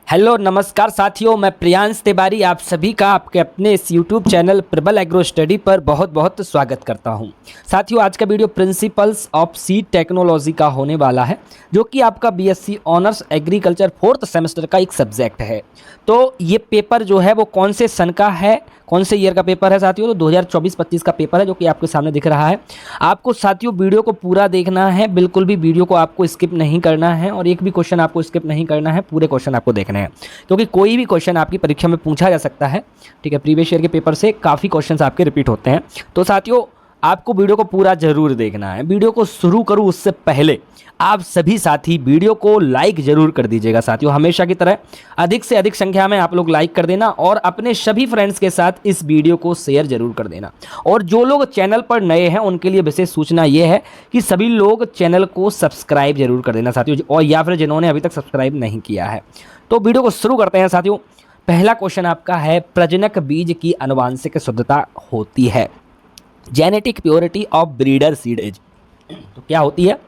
Hello नमस्कार साथियों, मैं प्रियांश तिवारी आप सभी का आपके अपने इस यूट्यूब चैनल प्रबल एग्रो स्टडी पर बहुत बहुत स्वागत करता हूं। साथियों, आज का video principles of seed technology का होने वाला है, जो कि आपका BSc honours agriculture 4th semester का एक सब्जेक्ट है। तो ये पेपर जो है वो कौन से सन का है, कौन से ईयर का पेपर है साथियों? तो 2024-25 का पेपर है, जो कि आपके सामने दिख रहा है। आपको साथियों वीडियो को पूरा देखना है, बिल्कुल भी वीडियो को आपको स्किप नहीं करना है और एक भी क्वेश्चन आपको स्किप नहीं करना है, पूरे क्वेश्चन आपको देखने हैं, क्योंकि कोई भी क्वेश्चन आपकी परीक्षा में पूछा जा सकता है। ठीक है, प्रीवियस ईयर के पेपर से काफ़ी क्वेश्चन आपके रिपीट होते हैं। तो साथियों, आपको वीडियो को पूरा जरूर देखना है। वीडियो को शुरू करूँ उससे पहले आप सभी साथी वीडियो को लाइक जरूर कर दीजिएगा। साथियों, हमेशा की तरह अधिक से अधिक संख्या में आप लोग लाइक कर देना और अपने सभी फ्रेंड्स के साथ इस वीडियो को शेयर जरूर कर देना। और जो लोग चैनल पर नए हैं उनके लिए विशेष सूचना ये है कि सभी लोग चैनल को सब्सक्राइब जरूर कर देना साथियों, और या फिर जिन्होंने अभी तक सब्सक्राइब नहीं किया है। तो वीडियो को शुरू करते हैं साथियों। पहला क्वेश्चन आपका है, प्रजनक बीज की आनुवांशिक शुद्धता होती है, genetic purity of breeder seed is. तो क्या होती है?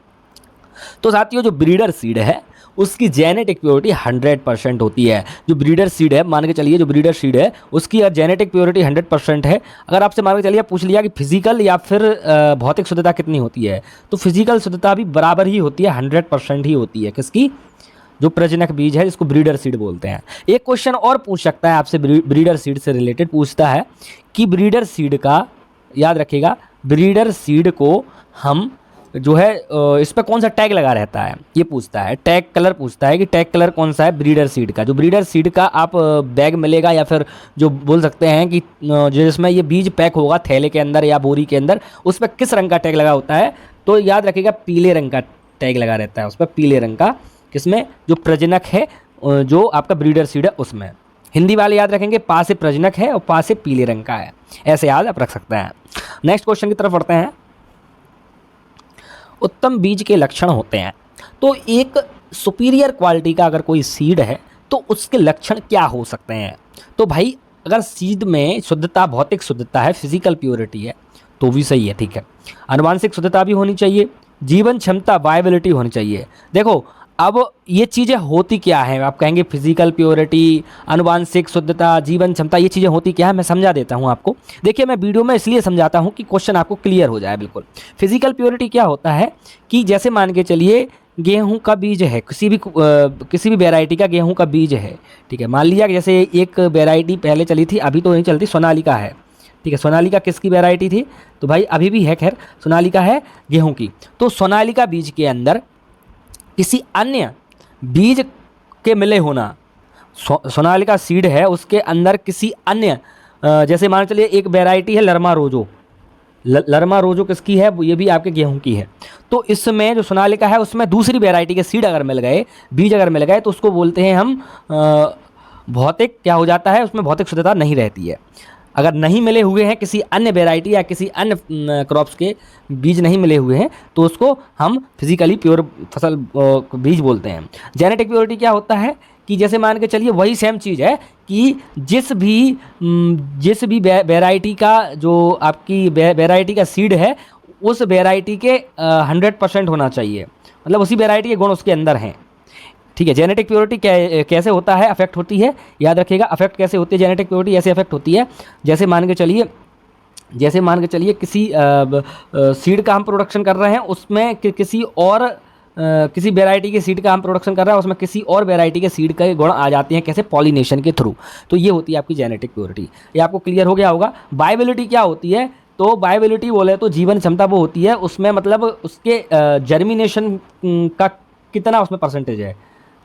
तो साथियों, जो ब्रीडर सीड है उसकी जेनेटिक प्योरिटी 100% होती है। जो ब्रीडर सीड है, मान के चलिए जो ब्रीडर सीड है उसकी जेनेटिक प्योरिटी 100% है। अगर आपसे मान के चलिए पूछ लिया कि फिजिकल या फिर भौतिक शुद्धता कितनी होती है, तो फिजिकल शुद्धता भी बराबर ही होती है, 100% ही होती है। किसकी? जो प्रजनक बीज है, जिसको ब्रीडर सीड बोलते हैं। एक क्वेश्चन और पूछ सकता है आपसे, ब्रीडर सीड से रिलेटेड पूछता है कि ब्रीडर सीड का, याद रखिएगा, ब्रीडर सीड को हम जो है इस पर कौन सा टैग लगा रहता है, ये पूछता है। टैग कलर पूछता है कि टैग कलर कौन सा है ब्रीडर सीड का। जो ब्रीडर सीड का आप बैग मिलेगा या फिर जो बोल सकते हैं कि जिसमें ये बीज पैक होगा थैले के अंदर या बोरी के अंदर, उस पर किस रंग का टैग लगा होता है? तो याद रखिएगा, पीले रंग का टैग लगा रहता है उस पर, पीले रंग का। किसमें? जो प्रजनक है, जो आपका ब्रीडर सीड है उसमें। हिंदी वाले याद रखेंगे, पा से प्रजनक है और पा से पीले रंग का है, ऐसे याद आप रख सकते हैं। नेक्स्ट क्वेश्चन की तरफ बढ़ते हैं। उत्तम बीज के लक्षण होते हैं। तो एक सुपीरियर क्वालिटी का अगर कोई सीड है तो उसके लक्षण क्या हो सकते हैं? तो भाई, अगर सीड में शुद्धता, भौतिक शुद्धता है, फिजिकल प्योरिटी है, तो भी सही है, ठीक है। आनुवांशिक शुद्धता भी होनी चाहिए, जीवन क्षमता, वायबिलिटी होनी चाहिए। देखो, अब ये चीज़ें होती क्या हैं? आप कहेंगे फिजिकल प्योरिटी, आनुवांशिक शुद्धता, जीवन क्षमता, ये चीज़ें होती क्या है? मैं समझा देता हूँ आपको। देखिए, मैं वीडियो में इसलिए समझाता हूँ कि क्वेश्चन आपको क्लियर हो जाए बिल्कुल। फिजिकल प्योरिटी क्या होता है कि जैसे मान के चलिए गेहूं का बीज है, किसी भी वेराइटी का गेहूं का बीज है, ठीक है। मान लिया कि जैसे एक वेराइटी पहले चली थी, अभी तो नहीं चलती, सोनालिका है, ठीक है। सोनालिका किसकी वेराइटी थी? तो भाई अभी भी है, खैर सोनालिका है गेहूँ की। तो सोनालिका बीज के अंदर किसी अन्य बीज के मिले होना, सोनालिका सीड है उसके अंदर किसी अन्य, जैसे मान चलिए एक वैरायटी है लरमा रोजो, लरमा रोजो किसकी है? ये भी आपके गेहूं की है। तो इसमें जो सोनालिका है उसमें दूसरी वैरायटी के सीड अगर मिल गए, बीज अगर मिल गए, तो उसको बोलते हैं हम भौतिक, क्या हो जाता है उसमें? भौतिक शुद्धता नहीं रहती है। अगर नहीं मिले हुए हैं, किसी अन्य वैरायटी या किसी अन्य क्रॉप्स के बीज नहीं मिले हुए हैं, तो उसको हम फिजिकली प्योर फसल बीज बोलते हैं। जेनेटिक प्योरिटी क्या होता है कि जैसे मान के चलिए वही सेम चीज़ है कि जिस भी वैरायटी का, जो आपकी वैरायटी का सीड है, उस वैरायटी के 100% होना चाहिए, मतलब उसी वैरायटी के गुण उसके अंदर हैं, ठीक है। जेनेटिक प्योरिटी कैसे होता है, अफेक्ट होती है, याद रखिएगा। अफेक्ट कैसे होती है जेनेटिक प्योरिटी? ऐसे अफेक्ट होती है जैसे मान के चलिए किसी सीड का हम प्रोडक्शन कर रहे हैं, उसमें किसी वैरायटी के सीड का हम प्रोडक्शन कर रहे हैं, उसमें किसी और वैरायटी के सीड के गुण आ जाते हैं, कैसे? पॉलिनेशन के थ्रू। तो ये होती है आपकी जेनेटिक प्योरिटी। ये आपको क्लियर हो गया होगा। वायबिलिटी क्या होती है? तो वायबिलिटी बोले तो जीवन क्षमता वो होती है, उसमें मतलब उसके जर्मिनेशन का कितना उसमें परसेंटेज है,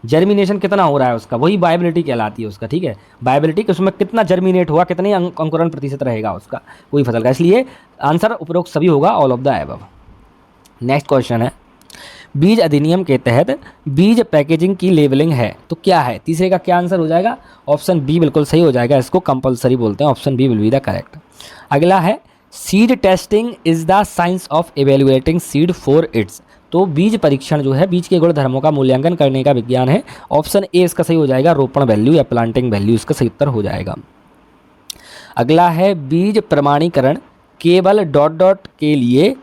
जर्मिनेशन कितना हो रहा है उसका, वही वायबिलिटी कहलाती है उसका, ठीक है। वायबिलिटी, उसमें कितना जर्मिनेट हुआ, कितनी अंकुरण प्रतिशत रहेगा उसका कोई फसल का। इसलिए आंसर उपरोक्त सभी होगा, all of the above. Next question है, बीज अधिनियम के तहत बीज पैकेजिंग की लेबलिंग है, तो क्या है? तीसरे का क्या आंसर हो जाएगा? ऑप्शन बी बिल्कुल सही हो जाएगा, इसको कंपलसरी बोलते हैं, option B will be the correct. अगला है, seed testing is the science of evaluating seed for its. तो बीज परीक्षण जो है, बीज के गुण धर्मों का मूल्यांकन करने का विज्ञान है, ऑप्शन ए इसका सही हो जाएगा, रोपण वैल्यू या प्लांटिंग वैल्यू इसका सही उत्तर हो जाएगा। अगला है, बीज प्रमाणीकरण केवल ... के लिए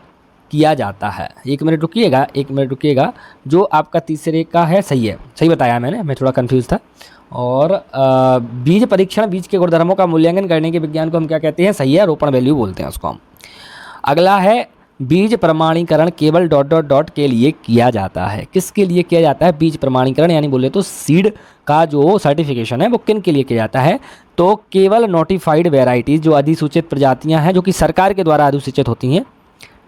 किया जाता है। 1 मिनट रुकिएगा, 1 मिनट रुकिएगा। जो आपका तीसरे का है सही है, सही बताया मैंने, मैं थोड़ा कंफ्यूज था। और बीज परीक्षण, बीज के गुणधर्मों का मूल्यांकन करने के विज्ञान को हम क्या कहते हैं? सही है, रोपण वैल्यू बोलते हैं उसको हम। अगला है बीज प्रमाणीकरण केवल डॉट डॉट डॉट के लिए किया जाता है। किसके लिए किया जाता है बीज प्रमाणीकरण? यानी बोले तो सीड का जो सर्टिफिकेशन है वो किन के लिए किया जाता है? तो केवल नोटिफाइड वेराइटीज़, जो अधिसूचित प्रजातियां हैं जो कि सरकार के द्वारा अधिसूचित होती हैं,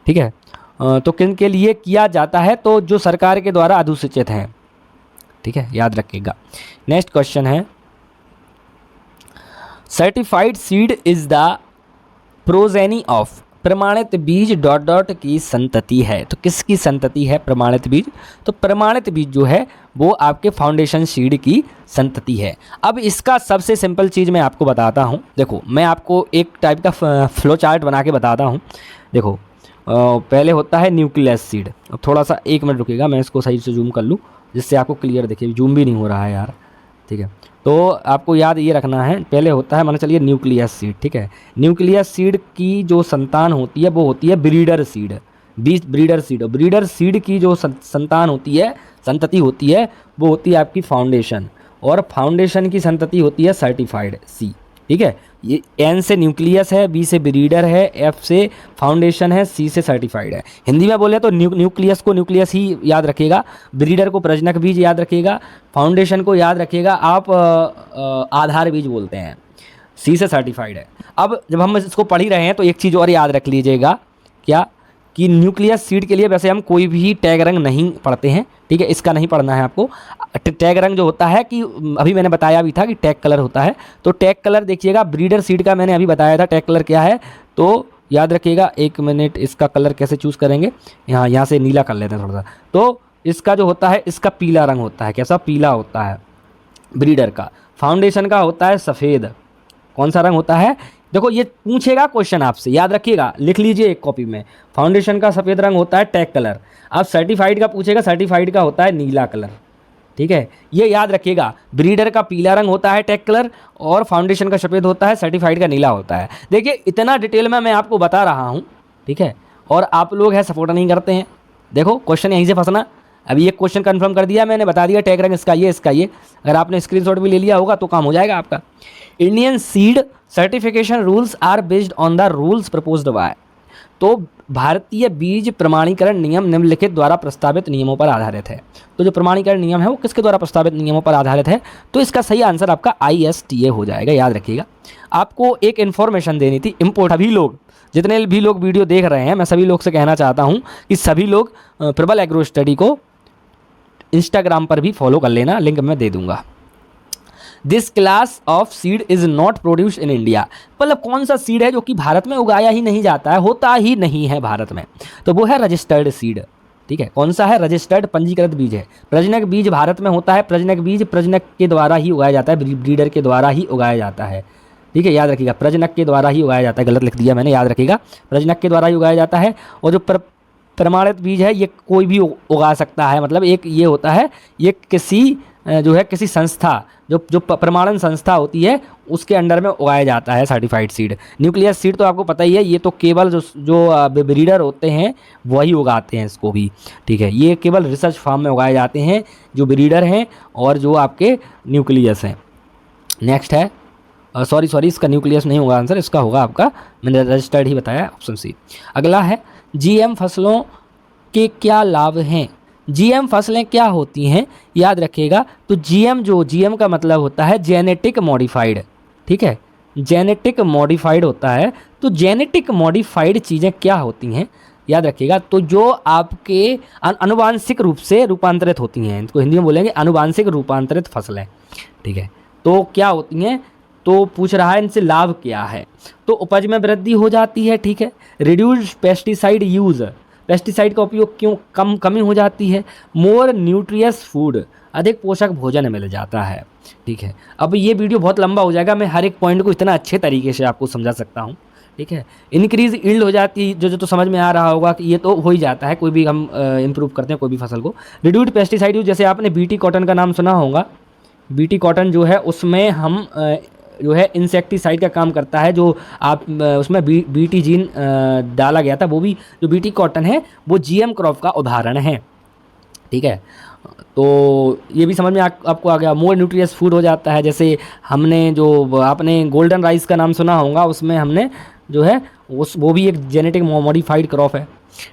ठीक है, तो किन के लिए किया जाता है? तो जो सरकार के द्वारा अधिसूचित हैं, ठीक है, याद रखिएगा। नेक्स्ट क्वेश्चन है, certified seed is the progeny of, प्रमाणित बीज डॉट डॉट की संतति है। तो किसकी संतति है प्रमाणित बीज? तो प्रमाणित बीज जो है वो आपके फाउंडेशन सीड की संतति है। अब इसका सबसे सिंपल चीज़ मैं आपको बताता हूँ। देखो, मैं आपको एक टाइप का फ्लो चार्ट बना के बताता हूँ। देखो, पहले होता है न्यूक्लियस सीड। अब थोड़ा सा 1 मिनट रुकिएगा, मैं इसको सही से जूम कर लूँ जिससे आपको क्लियर दिखे। जूम भी नहीं हो रहा है यार, ठीक है। तो आपको याद ये रखना है, पहले होता है मान चलिए न्यूक्लियस सीड, ठीक है। न्यूक्लियस सीड की जो संतान होती है वो होती है ब्रीडर सीड, बीज ब्रीडर सीड। ब्रीडर सीड की जो संतान होती है, संतति होती है, वो होती है आपकी फाउंडेशन, और फाउंडेशन की संतति होती है सर्टिफाइड सी, ठीक है। ये एन से न्यूक्लियस है, बी से ब्रीडर है, एफ से फाउंडेशन है, सी से सर्टिफाइड है। हिंदी में बोले तो न्यूक्लियस को न्यूक्लियस ही याद रखिएगा, ब्रीडर को प्रजनक बीज याद रखिएगा, फाउंडेशन को याद रखिएगा आप आधार बीज बोलते हैं, सी से सर्टिफाइड है। अब जब हम इसको पढ़ ही रहे हैं तो एक चीज़ और याद रख लीजिएगा, क्या कि न्यूक्लियस सीड के लिए वैसे हम कोई भी टैग रंग नहीं पढ़ते हैं, ठीक है, इसका नहीं पढ़ना है आपको। टैग रंग जो होता है कि अभी मैंने बताया भी था कि टैग कलर होता है, तो टैग कलर देखिएगा, ब्रीडर सीड का मैंने अभी बताया था टैग कलर क्या है, तो याद रखिएगा। 1 मिनट, इसका कलर कैसे चूज़ करेंगे? यहाँ से नीला कर लेते हैं थोड़ा सा। तो इसका जो होता है, इसका पीला रंग होता है। कैसा? पीला होता है ब्रीडर का। फाउंडेशन का होता है सफ़ेद। कौन सा रंग होता है? देखो, ये पूछेगा क्वेश्चन आपसे, याद रखिएगा, लिख लीजिए एक कॉपी में। फाउंडेशन का सफ़ेद रंग होता है टैग कलर। अब सर्टिफाइड का पूछेगा, सर्टिफाइड का होता है नीला कलर, ठीक है, ये याद रखिएगा। ब्रीडर का पीला रंग होता है टैग कलर, और फाउंडेशन का सफ़ेद होता है, सर्टिफाइड का नीला होता है। देखिए, इतना डिटेल में मैं आपको बता रहा हूँ, ठीक है, और आप लोग है सपोर्ट नहीं करते हैं। देखो, क्वेश्चन यहीं से फंसना। अभी एक क्वेश्चन कंफर्म कर दिया मैंने, बता दिया टैग रंग इसका ये, इसका ये। अगर आपने स्क्रीनशॉट भी ले लिया होगा तो काम हो जाएगा आपका। Indian seed certification rules are based on the rules proposed by, तो भारतीय बीज प्रमाणीकरण नियम निम्नलिखित द्वारा प्रस्तावित नियमों पर आधारित है। तो जो प्रमाणीकरण नियम है वो किसके द्वारा प्रस्तावित नियमों पर आधारित है? तो इसका सही आंसर आपका ISTA हो जाएगा, याद रखिएगा। आपको एक इन्फॉर्मेशन देनी थी इम्पोर्ट। अभी लोग, जितने भी लोग वीडियो देख रहे हैं, मैं सभी लोग से कहना चाहता हूँ कि सभी लोग प्रबल एग्रो स्टडी को इंस्टाग्राम पर भी फॉलो कर लेना, लिंक मैं दे दूंगा। This class of seed is not produce in India, मतलब कौन सा सीड है जो कि भारत में उगाया ही नहीं जाता है, होता ही नहीं है भारत में, तो वो है रजिस्टर्ड सीड, ठीक है। कौन सा है? रजिस्टर्ड, पंजीकृत बीज है। प्रजनक बीज भारत में होता है, प्रजनक बीज प्रजनक के द्वारा ही उगाया जाता है, ब्रीडर के द्वारा ही उगाया जाता है, ठीक है, याद रखिएगा। प्रजनक के द्वारा ही उगाया जाता है, गलत लिख दिया मैंने, याद रखिएगा, प्रजनक के द्वारा ही उगाया जाता है। और जो प्रमाणित बीज है ये कोई भी उगा सकता है, मतलब एक ये होता है, ये किसी जो है किसी संस्था, जो प्रमाणन संस्था होती है उसके अंडर में उगाया जाता है सर्टिफाइड सीड। न्यूक्लियस सीड तो आपको पता ही है, ये तो केवल जो ब्रीडर होते हैं वही उगाते हैं इसको भी, ठीक है। ये केवल रिसर्च फार्म में उगाए जाते हैं, जो ब्रीडर हैं और जो आपके न्यूक्लियस हैं। नेक्स्ट है, सॉरी इसका न्यूक्लियस नहीं होगा आंसर, इसका होगा आपका, मैंने रजिस्टर्ड ही बताया, ऑप्शन सी। अगला है, GM फसलों के क्या लाभ हैं? GM फसलें क्या होती हैं? याद रखिएगा। तो GM का मतलब होता है जेनेटिक मॉडिफाइड, ठीक है, जेनेटिक मॉडिफाइड होता है। तो जेनेटिक मॉडिफाइड चीज़ें क्या होती हैं? याद रखिएगा, तो जो आपके अनुवांशिक रूप से रूपांतरित होती हैं, इनको हिंदी में बोलेंगे अनुवांशिक रूपांतरित फसलें, ठीक है। तो क्या होती हैं? तो पूछ रहा है इनसे लाभ क्या है? तो उपज में वृद्धि हो जाती है, ठीक है। रिड्यूस पेस्टिसाइड यूज़, पेस्टिसाइड का उपयोग कमी हो जाती है। मोर न्यूट्रियस फूड, अधिक पोषक भोजन मिल जाता है, ठीक है। अब ये वीडियो बहुत लंबा हो जाएगा, मैं हर एक पॉइंट को इतना अच्छे तरीके से आपको समझा सकता हूँ, ठीक है। इंक्रीज ईल्ड हो जाती है, जो तो समझ में आ रहा होगा कि ये तो हो ही जाता है, कोई भी हम इम्प्रूव करते हैं कोई भी फसल को। रिड्यूस्ड पेस्टिसाइड यूज, जैसे आपने BT कॉटन का नाम सुना होगा, BT कॉटन जो है उसमें हम जो है इंसेक्टिसाइड का काम करता है, जो आप उसमें बीटी जीन डाला गया था, वो भी जो बीटी कॉटन है वो जीएम क्रॉप का उदाहरण है। ठीक है, तो ये भी समझ में आपको आ गया। मोर न्यूट्रियस फूड हो जाता है, जैसे हमने जो आपने गोल्डन राइस का नाम सुना होगा, उसमें हमने जो है वो भी एक जेनेटिक मॉडिफाइड क्रॉप है।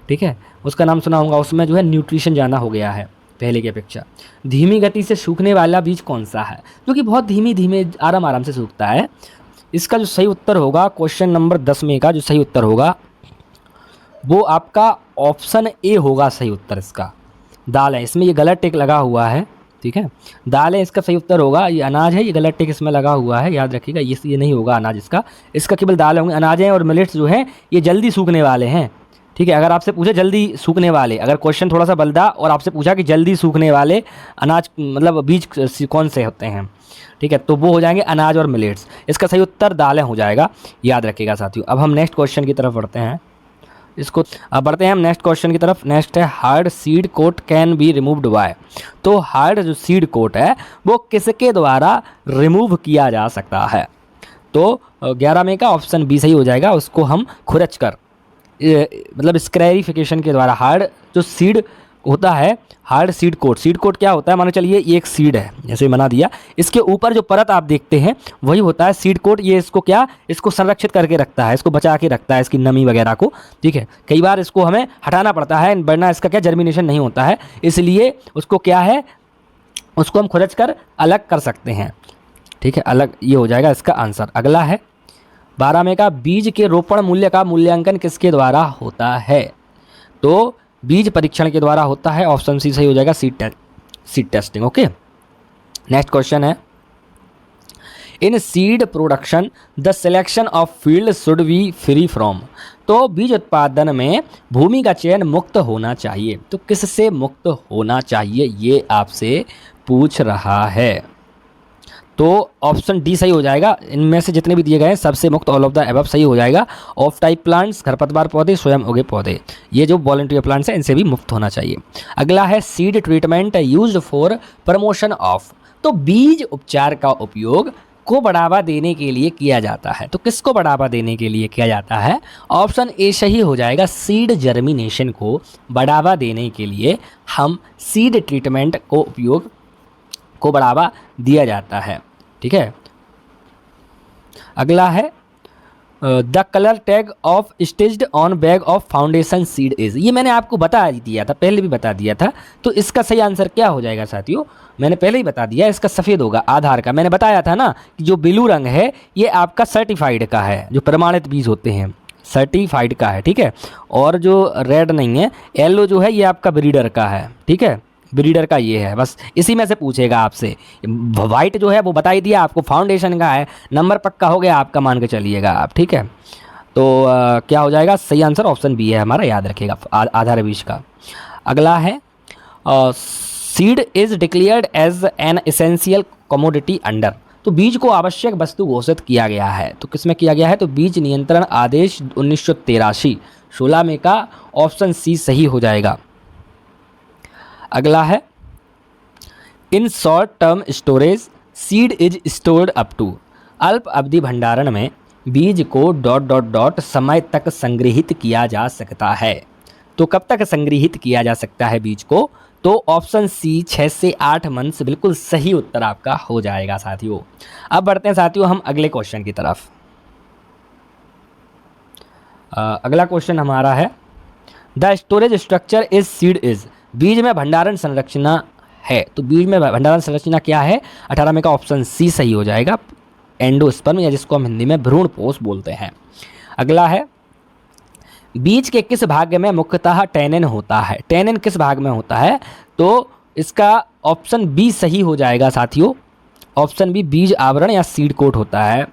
ठीक है, उसका नाम सुना होगा, उसमें जो है न्यूट्रिशन ज़्यादा हो गया है पहले की अपेक्षा। धीमी गति से सूखने वाला बीज कौन सा है, जो कि बहुत धीमे धीमे आराम से सूखता है। इसका जो सही उत्तर होगा क्वेश्चन नंबर 10 में का जो सही उत्तर होगा वो आपका ऑप्शन ए होगा सही उत्तर। इसका दाल है, इसमें ये गलत टिक लगा हुआ है। ठीक है, दाल है इसका सही उत्तर होगा। ये अनाज है, ये गलत टिक इसमें लगा हुआ है, याद रखिएगा। ये नहीं होगा अनाज, इसका केवल दाल होंगे। अनाज हैं और मिलेट्स जो हैं ये जल्दी सूखने वाले हैं। ठीक है, अगर आपसे पूछे जल्दी सूखने वाले, अगर क्वेश्चन थोड़ा सा बलदा और आपसे पूछा कि जल्दी सूखने वाले अनाज मतलब बीज कौन से होते हैं, ठीक है, तो वो हो जाएंगे अनाज और मिलेट्स। इसका सही उत्तर दालें हो जाएगा, याद रखिएगा साथियों। अब हम नेक्स्ट क्वेश्चन की तरफ बढ़ते हैं। अब बढ़ते हैं हम नेक्स्ट क्वेश्चन की तरफ। नेक्स्ट है hard seed coat can be removed by. तो हार्ड जो सीड कोट है वो किसके द्वारा रिमूव किया जा सकता है? तो 11 में का ऑप्शन बी सही हो जाएगा। उसको हम खुरच कर मतलब स्क्रेरिफिकेशन के द्वारा। हार्ड जो सीड होता है, हार्ड सीड कोट क्या होता है? मान चलिए ये एक सीड है, जैसे बना दिया, इसके ऊपर जो परत आप देखते हैं वही होता है सीड कोट। ये इसको संरक्षित करके रखता है, इसको बचा के रखता है, इसकी नमी वगैरह को। ठीक है, कई बार इसको हमें हटाना पड़ता है, वरना इसका क्या जर्मिनेशन नहीं होता है, इसलिए उसको क्या है, उसको हम खुरच कर अलग कर सकते हैं। ठीक है, अलग, ये हो जाएगा इसका आंसर। अगला है 12 में का बीज के रोपण मूल्य का मूल्यांकन किसके द्वारा होता है? तो बीज परीक्षण के द्वारा होता है। ऑप्शन सी सही हो जाएगा, seed testing. Okay, next question है in seed production the selection of field should be free from. तो बीज उत्पादन में भूमि का चयन मुक्त होना चाहिए। तो किससे मुक्त होना चाहिए ये आपसे पूछ रहा है। तो ऑप्शन डी सही हो जाएगा। इनमें से जितने भी दिए गए हैं सबसे मुक्त, ऑल ऑफ द अबव सही हो जाएगा। ऑफ टाइप प्लांट्स, खरपतवार पौधे, स्वयं उगे पौधे, ये जो वॉलंटियर प्लांट्स हैं इनसे भी मुक्त होना चाहिए। अगला है seed treatment used for promotion of. तो बीज उपचार का उपयोग को बढ़ावा देने के लिए किया जाता है। तो किसको बढ़ावा देने के लिए किया जाता है? ऑप्शन ए सही हो जाएगा, सीड जर्मिनेशन को बढ़ावा देने के लिए हम सीड ट्रीटमेंट को उपयोग को बढ़ावा दिया जाता है। ठीक है, अगला है the colour tag of stitched on bag of foundation seed is. ये मैंने आपको बता दिया था, पहले भी बता दिया था। तो इसका सही आंसर क्या हो जाएगा साथियों? मैंने पहले ही बता दिया, इसका सफ़ेद होगा आधार का। मैंने बताया था ना कि जो ब्लू रंग है ये आपका सर्टिफाइड का है, जो प्रमाणित बीज होते हैं सर्टिफाइड का है। ठीक है, और जो रेड नहीं है, येलो जो है ये आपका ब्रीडर का है। ठीक है, ब्रीडर का ये है, बस इसी में से पूछेगा आपसे। वाइट जो है वो बता ही दिया आपको, फाउंडेशन का है, नंबर पक्का हो गया आपका, मान के चलिएगा आप। ठीक है, तो क्या हो जाएगा? सही आंसर ऑप्शन बी है हमारा, याद रखिएगा, आधार बीज का। अगला है seed is declared as an essential commodity under. तो बीज को आवश्यक वस्तु घोषित किया गया है। तो किस में किया गया है? तो बीज नियंत्रण आदेश 1983 16 में का ऑप्शन सी सही हो जाएगा। अगला है in short term storage seed is stored up to. अल्प अवधि भंडारण में बीज को ... समय तक संग्रहित किया जा सकता है। तो कब तक संग्रहित किया जा सकता है बीज को? तो ऑप्शन सी 6 से 8 मंथ्स बिल्कुल सही उत्तर आपका हो जाएगा साथियों। अब बढ़ते हैं साथियों हम अगले क्वेश्चन की तरफ। अगला क्वेश्चन हमारा है the storage structure is seed is. बीज में भंडारण संरचना है। तो बीज में भंडारण संरचना क्या है? 18 में का ऑप्शन सी सही हो जाएगा, एंडोस्पर्म, या जिसको हम हिंदी में भ्रूणपोष बोलते हैं। अगला है बीज के किस भाग में मुख्यतः टैनिन होता है? टैनिन किस भाग में होता है? तो इसका ऑप्शन बी सही हो जाएगा साथियों। ऑप्शन बी, बीज आवरण या सीड कोट होता है,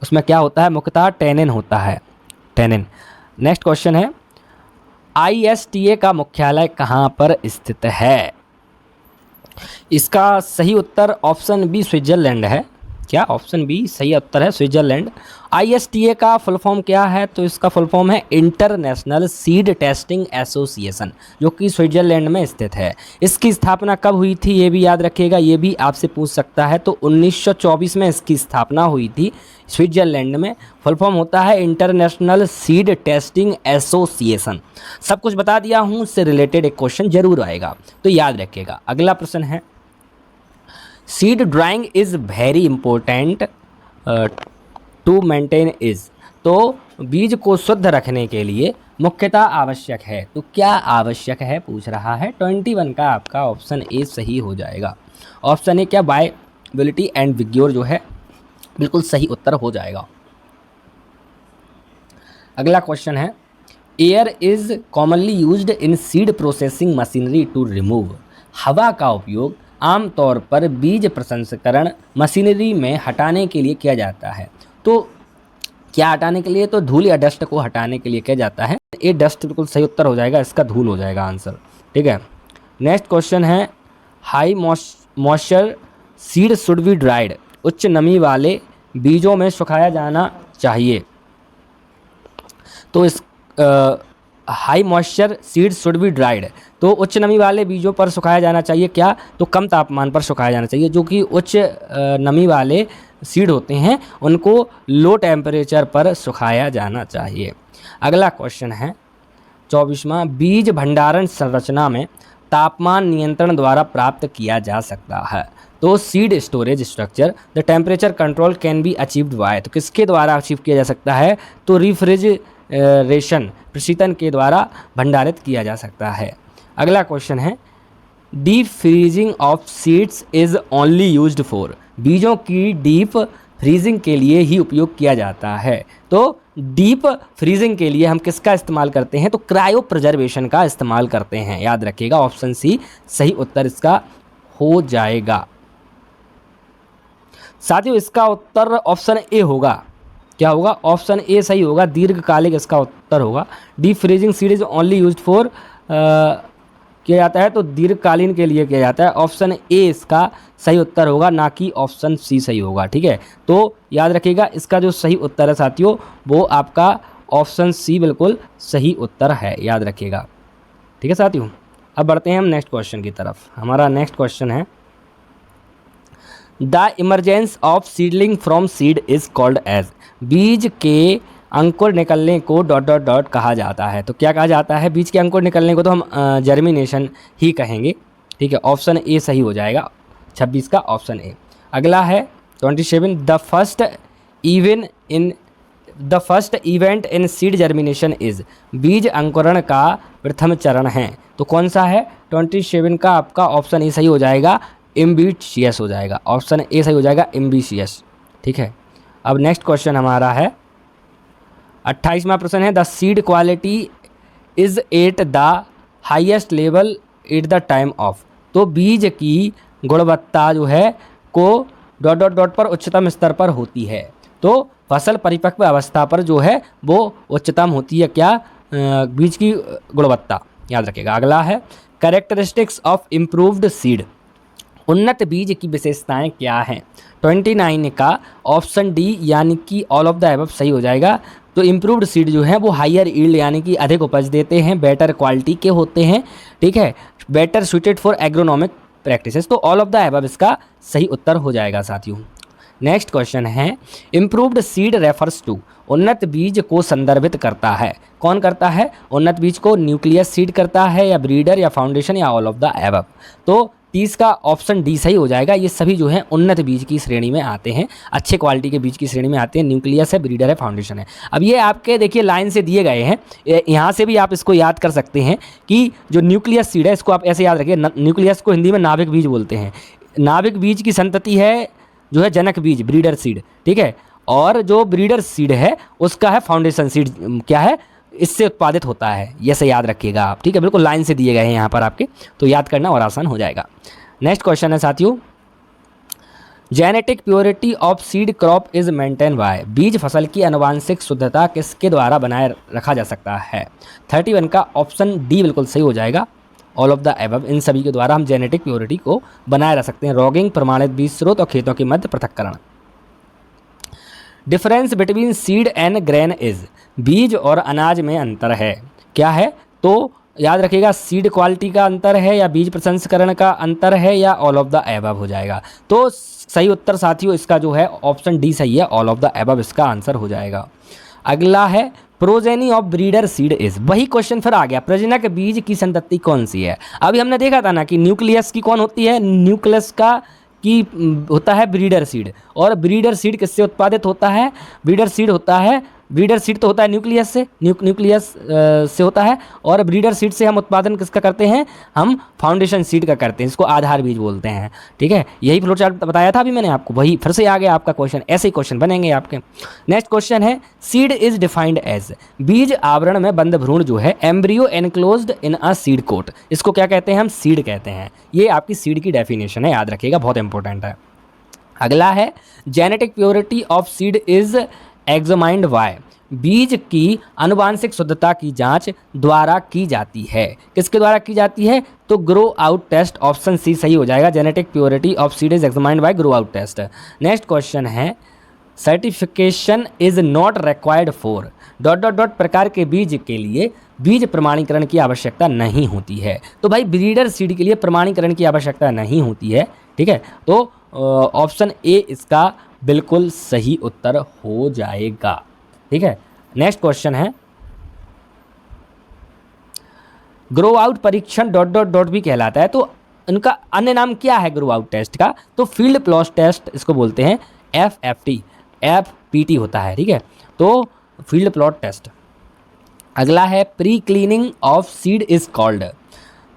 उसमें क्या होता है? मुख्यतः टैनिन होता है, टैनिन। नेक्स्ट क्वेश्चन है ISTA का मुख्यालय कहाँ पर स्थित है? इसका सही उत्तर ऑप्शन बी स्विट्जरलैंड है। क्या, ऑप्शन बी सही उत्तर है, स्विट्जरलैंड। ISTA का फुल फॉर्म क्या है, तो इसका फुल फॉर्म है इंटरनेशनल सीड टेस्टिंग एसोसिएशन, जो कि स्विट्जरलैंड में स्थित है। इसकी स्थापना कब हुई थी ये भी याद रखिएगा, ये भी आपसे पूछ सकता है। तो 1924 में इसकी स्थापना हुई थी स्विट्जरलैंड में। फुल फॉर्म होता है इंटरनेशनल सीड टेस्टिंग एसोसिएशन। सब कुछ बता दिया हूँ, इससे रिलेटेड एक क्वेश्चन जरूर आएगा, तो याद रखिएगा। अगला प्रश्न है, seed drying is very important to maintain is. तो बीज को शुद्ध रखने के लिए मुख्यतः आवश्यक है, तो क्या आवश्यक है पूछ रहा है। 21 का आपका ऑप्शन ए सही हो जाएगा। ऑप्शन ए क्या, वायबिलिटी एंड विग्योर जो है बिल्कुल सही उत्तर हो जाएगा। अगला क्वेश्चन है, air is commonly used in seed processing machinery to remove. हवा का उपयोग आमतौर पर बीज प्रसंस्करण मशीनरी में हटाने के लिए किया जाता है। तो क्या हटाने के लिए, तो धूल या डस्ट को हटाने के लिए किया जाता है। ये डस्ट बिल्कुल सही उत्तर हो जाएगा, इसका धूल हो जाएगा आंसर, ठीक है। नेक्स्ट क्वेश्चन है, high moisture seed should be dried. उच्च नमी वाले बीजों में सुखाया जाना चाहिए। तो इस high moisture seeds should be dried, तो उच्च नमी वाले बीजों पर सुखाया जाना चाहिए। क्या, तो कम तापमान पर सुखाया जाना चाहिए। जो कि उच्च नमी वाले सीड होते हैं उनको लो टेम्परेचर पर सुखाया जाना चाहिए। अगला क्वेश्चन है 24वां, बीज भंडारण संरचना में तापमान नियंत्रण द्वारा प्राप्त किया जा सकता है। तो seed storage structure the temperature control can be achieved by. तो किसके द्वारा अचीव किया जा सकता है, तो रेफ्रिजरेशन प्रशीतन के द्वारा भंडारित किया जा सकता है। अगला क्वेश्चन है, deep freezing of seeds is only used for. बीजों की डीप फ्रीजिंग के लिए ही उपयोग किया जाता है। तो डीप फ्रीजिंग के लिए हम किसका इस्तेमाल करते हैं, तो क्रायो प्रिजर्वेशन का इस्तेमाल करते हैं। याद रखिएगा, ऑप्शन सी सही उत्तर इसका हो जाएगा। साथियों, इसका उत्तर ऑप्शन ए होगा। क्या होगा, ऑप्शन ए सही होगा, दीर्घकालिक इसका उत्तर होगा। Deep freezing seed is only used for किया जाता है, तो दीर्घकालीन के लिए किया जाता है। ऑप्शन ए इसका सही उत्तर होगा, ना कि ऑप्शन सी सही होगा, ठीक है। तो याद रखिएगा, इसका जो सही उत्तर है साथियों, वो आपका ऑप्शन सी बिल्कुल सही उत्तर है, याद रखिएगा, ठीक है साथियों। अब बढ़ते हैं हम नेक्स्ट क्वेश्चन की तरफ। हमारा नेक्स्ट क्वेश्चन है, the emergence of seedling from seed is called as. बीज के अंकुर निकलने को ... कहा जाता है। तो क्या कहा जाता है, बीज के अंकुर निकलने को तो हम जर्मिनेशन ही कहेंगे, ठीक है। ऑप्शन ए सही हो जाएगा, 26 का ऑप्शन ए। अगला है 27, the first event in seed germination is. बीज अंकुरण का प्रथम चरण है, तो कौन सा है। 27 का आपका ऑप्शन ए सही हो जाएगा, एम्बिशियस हो जाएगा। ऑप्शन ए सही हो जाएगा, एम्बिशियस, ठीक है। अब नेक्स्ट क्वेश्चन हमारा है 28वां प्रश्न है, the seed quality is at the highest level at the time of. तो बीज की गुणवत्ता जो है को ... पर उच्चतम स्तर पर होती है। तो फसल परिपक्व अवस्था पर जो है वो उच्चतम होती है, क्या, बीज की गुणवत्ता, याद रखिएगा। अगला है, कैरेक्टरिस्टिक्स ऑफ इम्प्रूव्ड सीड। उन्नत बीज की विशेषताएं क्या हैं। 29 का ऑप्शन डी यानी कि ऑल ऑफ द अबव सही हो जाएगा। तो इम्प्रूव्ड सीड जो है वो हायर ईल्ड यानी कि अधिक उपज देते हैं, बेटर क्वालिटी के होते हैं, ठीक है, better suited for agronomic practices. तो ऑल ऑफ द अबव इसका सही उत्तर हो जाएगा साथियों। नेक्स्ट क्वेश्चन है, इम्प्रूव्ड सीड रेफर्स टू। उन्नत बीज को संदर्भित करता है, कौन करता है, उन्नत बीज को न्यूक्लियस सीड करता है, या ब्रीडर, या फाउंडेशन, या ऑल ऑफ द अबव। तो 30 का ऑप्शन डी सही हो जाएगा। ये सभी जो है उन्नत बीज की श्रेणी में आते हैं, अच्छे क्वालिटी के बीज की श्रेणी में आते हैं। न्यूक्लियस है, ब्रीडर है, फाउंडेशन है। अब ये आपके देखिए लाइन से दिए गए हैं, यहाँ से भी आप इसको याद कर सकते हैं कि जो न्यूक्लियस सीड है इसको आप ऐसे याद रखिए। न्यूक्लियस को हिंदी में नाभिक बीज बोलते हैं। नाभिक बीज की संतति है जो है जनक बीज, ब्रीडर सीड, ठीक है। और जो ब्रीडर सीड है उसका है फाउंडेशन सीड, क्या है, इससे उत्पादित होता है। ये से याद रखिएगा आप, ठीक है। बिल्कुल लाइन से दिए गए हैं यहाँ पर आपके, तो याद करना और आसान हो जाएगा। नेक्स्ट क्वेश्चन है साथियों, genetic purity of seed crop is maintain by. बीज फसल की आनुवांशिक शुद्धता किसके द्वारा बनाए रखा जा सकता है। 31 का ऑप्शन डी बिल्कुल सही हो जाएगा, ऑल ऑफ द अबव। इन सभी के द्वारा हम जेनेटिक प्योरिटी को बनाए रख सकते हैं। रॉगिंग, प्रमाणित बीज स्रोत और खेतों के मध्य पृथक्करण, difference between seed and grain is, बीज और अनाज में अंतर है, क्या है? तो याद रखिएगा, सीड क्वालिटी का अंतर है या बीज प्रसंस्करण का अंतर है या ऑल ऑफ द एबव हो जाएगा। तो सही उत्तर साथियों इसका जो है ऑप्शन डी सही है, ऑल ऑफ द एबव इसका आंसर हो जाएगा। अगला है progeny of breeder seed is, वही क्वेश्चन फिर आ गया, प्रजनक बीज की संतति कौन सी है? अभी हमने देखा था ना कि न्यूक्लियस की कौन होती है, न्यूक्लियस का की होता है ब्रीडर सीड, और ब्रीडर सीड किससे उत्पादित होता है? ब्रीडर सीड होता है, ब्रीडर सीड तो होता है न्यूक्लियस से, न्यूक्लियस से होता है, और ब्रीडर सीड से हम उत्पादन किसका करते हैं? हम फाउंडेशन सीड का करते हैं, इसको आधार बीज बोलते हैं। ठीक है, यही फ्लो चार्ट बताया था अभी मैंने आपको, वही फिर से आ गया आपका क्वेश्चन, ऐसे ही क्वेश्चन बनेंगे आपके। नेक्स्ट क्वेश्चन है सीड इज डिफाइंड एज, बीज आवरण में बंद भ्रूण जो है, embryo enclosed in a seed coat, इसको क्या कहते हैं? हम सीड कहते हैं। ये आपकी सीड की डेफिनेशन है, याद रखिएगा, बहुत इंपॉर्टेंट है। अगला है genetic purity of seed is examined by, बीज की आनुवांशिक शुद्धता की जांच द्वारा की जाती है, किसके द्वारा की जाती है? तो grow out test, option C सही हो जाएगा, genetic purity of seed is examined by grow out test. Next question है certification is not required for dot dot dot, प्रकार के बीज के लिए बीज प्रमाणीकरण की आवश्यकता नहीं होती है। तो भाई ब्रीडर सीड के लिए प्रमाणीकरण की आवश्यकता नहीं होती है। ठीक है, तो ऑप्शन ए इसका बिल्कुल सही उत्तर हो जाएगा। ठीक है, नेक्स्ट क्वेश्चन है ग्रो आउट परीक्षण डॉट डॉट डॉट भी कहलाता है, तो इनका अन्य नाम क्या है ग्रो आउट टेस्ट का? तो फील्ड प्लॉट टेस्ट इसको बोलते हैं, FFT, FPT होता है। ठीक है, तो फील्ड प्लॉट टेस्ट। अगला है pre cleaning of seed is called,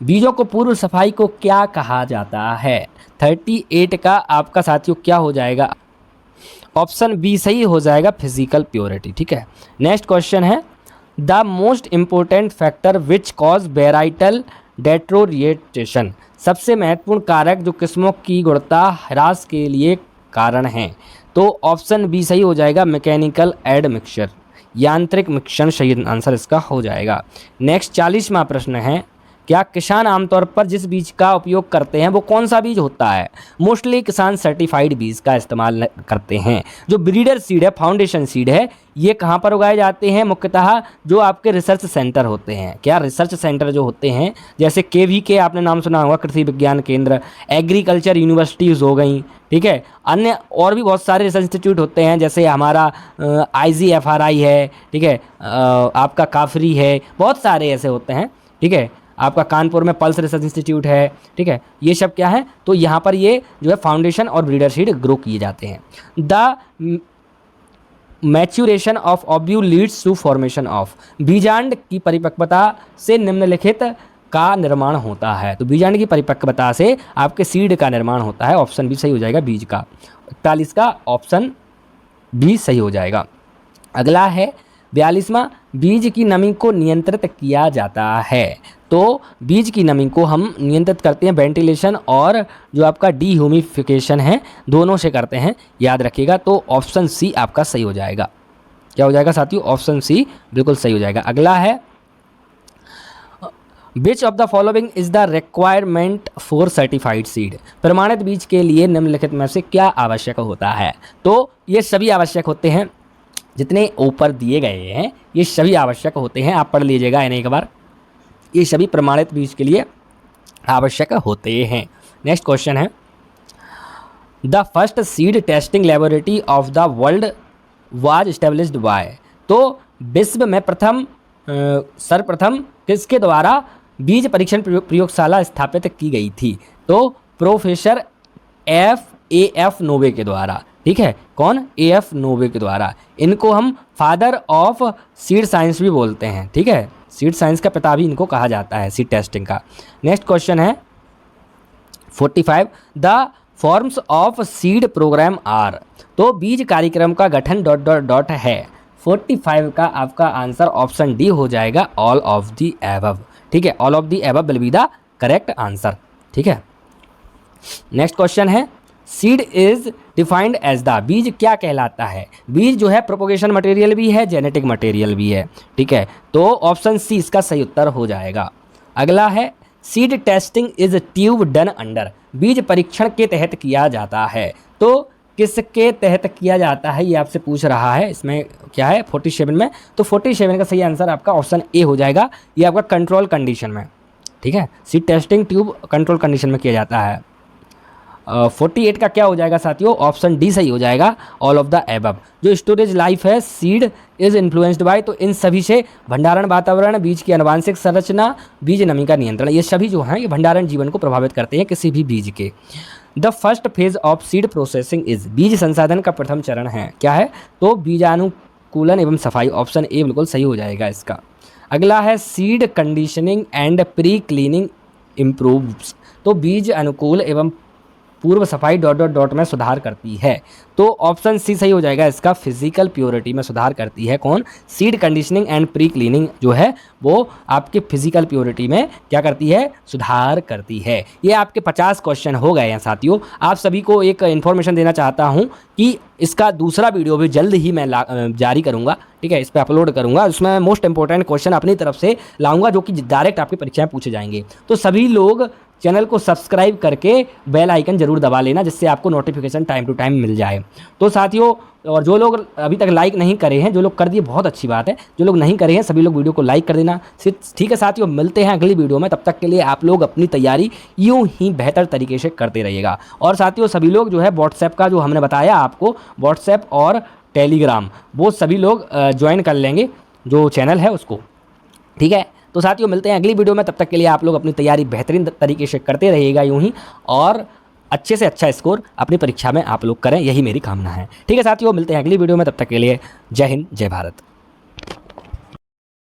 बीजों को पूर्व सफाई को क्या कहा जाता है? 38 का आपका साथियों क्या हो जाएगा? ऑप्शन बी सही हो जाएगा, फिजिकल प्योरिटी। ठीक है, नेक्स्ट क्वेश्चन है the most important factor which cause varietal deterioration, सबसे महत्वपूर्ण कारक जो किस्मों की गुणवत्ता ह्रास के लिए कारण हैं। तो ऑप्शन बी सही हो जाएगा, मैकेनिकल एड मिक्सचर, यांत्रिक मिश्रण सही आंसर इसका हो जाएगा। नेक्स्ट 40वां प्रश्न है क्या किसान आमतौर पर जिस बीज का उपयोग करते हैं वो कौन सा बीज होता है? मोस्टली किसान सर्टिफाइड बीज का इस्तेमाल करते हैं। जो ब्रीडर सीड है, फाउंडेशन सीड है, ये कहाँ पर उगाए जाते हैं? मुख्यतः जो आपके रिसर्च सेंटर होते हैं। क्या रिसर्च सेंटर जो होते हैं, जैसे KVK आपने नाम सुना होगा, कृषि विज्ञान केंद्र, एग्रीकल्चर यूनिवर्सिटीज़ हो गई। ठीक है, अन्य और भी बहुत सारे रिसर्च इंस्टीट्यूट होते हैं, जैसे हमारा IGFRI है। ठीक है, आपका काफरी है, बहुत सारे ऐसे होते हैं। ठीक है, आपका कानपुर में पल्स रिसर्च इंस्टीट्यूट है। ठीक है, ये सब क्या है? तो यहाँ पर ये जो है फाउंडेशन और ब्रीडर सीड ग्रो किए जाते हैं। The maturation of ovule leads to formation of, बीजांड की परिपक्वता से निम्नलिखित का निर्माण होता है। तो बीजांड की परिपक्वता से आपके सीड का निर्माण होता है, ऑप्शन बी सही हो जाएगा, बीज का। 41 का ऑप्शन बी सही हो जाएगा। अगला है 42वां, बीज की नमी को नियंत्रित किया जाता है। तो बीज की नमी को हम नियंत्रित करते हैं वेंटिलेशन और जो आपका डीह्यूमिफिकेशन है, दोनों से करते हैं, याद रखिएगा। तो ऑप्शन सी आपका सही हो जाएगा। क्या हो जाएगा साथियों? ऑप्शन सी बिल्कुल सही हो जाएगा। अगला है which of the following is the requirement for certified seed, प्रमाणित बीज के लिए निम्नलिखित में से क्या आवश्यक होता है? तो ये सभी आवश्यक होते हैं, जितने ऊपर दिए गए हैं ये सभी आवश्यक होते हैं, आप पढ़ लीजिएगा इन्हें एक बार। ये सभी प्रमाणित बीज के लिए आवश्यक होते हैं। नेक्स्ट क्वेश्चन है the first seed testing laboratory of the world was established by, तो विश्व में सर्वप्रथम किसके द्वारा बीज परीक्षण प्रयोगशाला स्थापित की गई थी? तो प्रोफेसर AF नोवे के द्वारा। ठीक है, कौन? AF नोवे के द्वारा। इनको हम फादर ऑफ सीड साइंस भी बोलते हैं। ठीक है, सीड साइंस का पिता भी इनको कहा जाता है, सीड टेस्टिंग का। नेक्स्ट क्वेश्चन है 45 the forms of seed programme are, तो बीज कार्यक्रम का गठन डॉट डॉट डॉट है। 45 का आपका आंसर ऑप्शन डी हो जाएगा, ऑल ऑफ द एबव। ठीक है, all of the above will be the correct answer. ठीक है, नेक्स्ट क्वेश्चन है seed is defined as the, बीज क्या कहलाता है? बीज जो है प्रोपोगेशन मटेरियल भी है, जेनेटिक मटेरियल भी है। ठीक है, तो ऑप्शन सी इसका सही उत्तर हो जाएगा। अगला है seed testing is tube done under, बीज परीक्षण के तहत किया जाता है। तो किसके तहत किया जाता है, ये आपसे पूछ रहा है। इसमें क्या है 47 में, तो 47 का सही आंसर आपका ऑप्शन ए हो जाएगा। ये आपका कंट्रोल कंडीशन में, ठीक है, seed testing tube control condition में किया जाता है। 48 का क्या हो जाएगा साथियों, ऑप्शन डी सही हो जाएगा, ऑल ऑफ द एबव। जो स्टोरेज लाइफ है सीड इज इन्फ्लुएंस्ड बाय, तो इन सभी से भंडारण वातावरण, बीज की आनुवांशिक संरचना, बीज नमी का नियंत्रण, ये सभी जो हैं ये भंडारण जीवन को प्रभावित करते हैं किसी भी बीज के। The first phase of seed processing is, बीज संसाधन का प्रथम चरण है क्या है, तो बीजानुकूलन एवं सफाई, ऑप्शन ए बिल्कुल सही हो जाएगा इसका। अगला है seed conditioning and pre cleaning improves, तो बीज अनुकूल एवं पूर्व सफाई डॉट डॉट डॉट में सुधार करती है, तो ऑप्शन सी सही हो जाएगा इसका, फिजिकल प्योरिटी में सुधार करती है कौन, seed conditioning and pre cleaning जो है वो आपके फिजिकल प्योरिटी में क्या करती है, सुधार करती है। ये आपके 50 क्वेश्चन हो गए हैं साथियों। आप सभी को एक इन्फॉर्मेशन देना चाहता हूँ कि इसका दूसरा वीडियो भी जल्द ही मैं जारी करूँगा, ठीक है, इस पर अपलोड करूँगा। उसमें मोस्ट इंपॉर्टेंट क्वेश्चन अपनी तरफ से लाऊंगा जो कि डायरेक्ट आपकी परीक्षा में पूछे जाएंगे। तो सभी लोग चैनल को सब्सक्राइब करके बेल आइकन जरूर दबा लेना, जिससे आपको नोटिफिकेशन टाइम टू टाइम मिल जाए। तो साथियों, और जो लोग अभी तक लाइक नहीं करे हैं, जो लोग कर दिए बहुत अच्छी बात है, जो लोग नहीं करे हैं सभी लोग वीडियो को लाइक कर देना, ठीक है साथियों। मिलते हैं अगली वीडियो में, तब तक के लिए आप लोग अपनी तैयारी यूँ ही बेहतर तरीके से करते रहिएगा। और साथियों सभी लोग जो है व्हाट्सएप का जो हमने बताया आपको, व्हाट्सएप और टेलीग्राम, वो सभी लोग ज्वाइन कर लेंगे जो चैनल है उसको, ठीक है। तो साथियों मिलते हैं अगली वीडियो में, तब तक के लिए आप लोग अपनी तैयारी बेहतरीन तरीके से करते रहिएगा यूं ही, और अच्छे से अच्छा स्कोर अपनी परीक्षा में आप लोग करें, यही मेरी कामना है। ठीक है साथियों, मिलते हैं अगली वीडियो में, तब तक के लिए जय हिंद जय भारत।